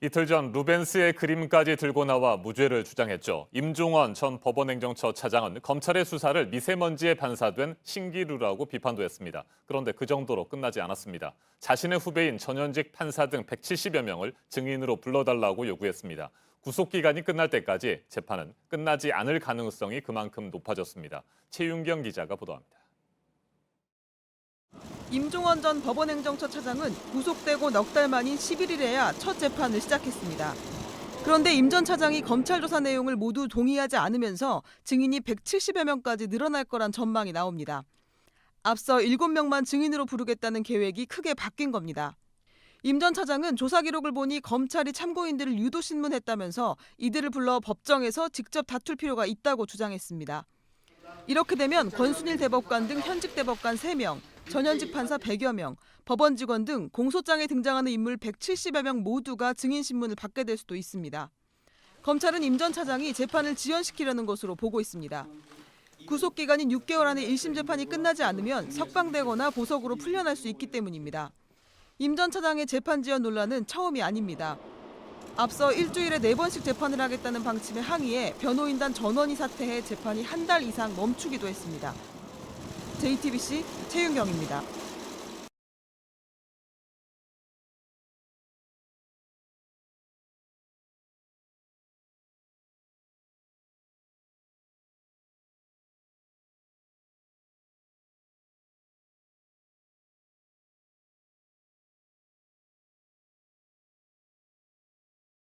이틀 전 루벤스의 그림까지 들고 나와 무죄를 주장했죠. 임종원 전 법원행정처 차장은 검찰의 수사를 미세먼지에 반사된 신기루라고 비판도 했습니다. 그런데 그 정도로 끝나지 않았습니다. 자신의 후배인 전현직 판사 등 170여 명을 증인으로 불러달라고 요구했습니다. 구속기간이 끝날 때까지 재판은 끝나지 않을 가능성이 그만큼 높아졌습니다. 최윤경 기자가 보도합니다. 임종원 전 법원행정처 차장은 구속되고 넉 달 만인 11일에야 첫 재판을 시작했습니다. 그런데 임 전 차장이 검찰 조사 내용을 모두 동의하지 않으면서 증인이 170여 명까지 늘어날 거란 전망이 나옵니다. 앞서 7명만 증인으로 부르겠다는 계획이 크게 바뀐 겁니다. 임 전 차장은 조사 기록을 보니 검찰이 참고인들을 유도 신문했다면서 이들을 불러 법정에서 직접 다툴 필요가 있다고 주장했습니다. 이렇게 되면 권순일 대법관 등 현직 대법관 3명, 전현직 판사 100여 명, 법원 직원 등 공소장에 등장하는 인물 170여 명 모두가 증인 신문을 받게 될 수도 있습니다. 검찰은 임 전 차장이 재판을 지연시키려는 것으로 보고 있습니다. 구속기간인 6개월 안에 1심 재판이 끝나지 않으면 석방되거나 보석으로 풀려날 수 있기 때문입니다. 임 전 차장의 재판 지연 논란은 처음이 아닙니다. 앞서 일주일에 4번씩 재판을 하겠다는 방침에 항의해 변호인단 전원이 사퇴해 재판이 한 달 이상 멈추기도 했습니다. JTBC 최윤경입니다.